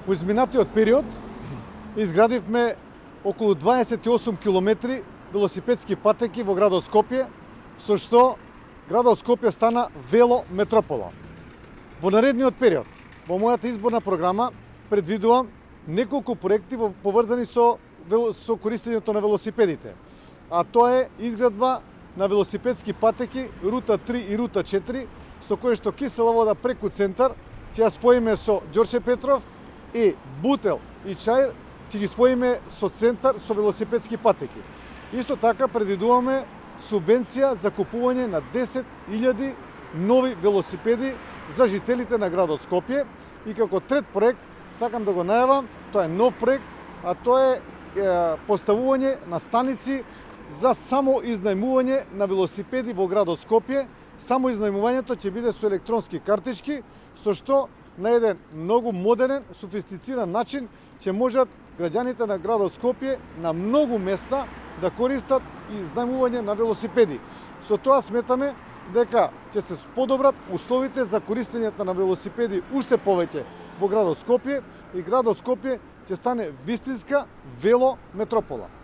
Во изминатиот период изградивме околу 28 километри велосипедски патеки во градот Скопје, со што градот Скопје стана велометропола. Во наредниот период, во мојата изборна програма, предвидувам неколку проекти поврзани со користењето на велосипедите. А тоа е изградба на велосипедски патеки рута 3 и рута 4, со кој што кисела вода преку центар ќе ја споиме со Ѓорче Петров и Бутел и Чаир ќе ги споиме со центар со велосипедски патеки. Исто така предвидуваме субвенција за купување на 10.000 нови велосипеди за жителите на градот Скопје и како трет проект сакам да го најавам, тоа е нов проект, а тоа е поставување на станици за само изнајмување на велосипеди во градот Скопје. Само изнајмувањето ќе биде со електронски картички, со што на еден многу модерен, софистициран начин ќе можат граѓаните на градот Скопје на многу места да користат и изнајмување на велосипеди. Со тоа сметаме дека ќе се подобрат условите за користењето на велосипеди уште повеќе во градот Скопје и градот Скопје ќе стане вистинска велометропола.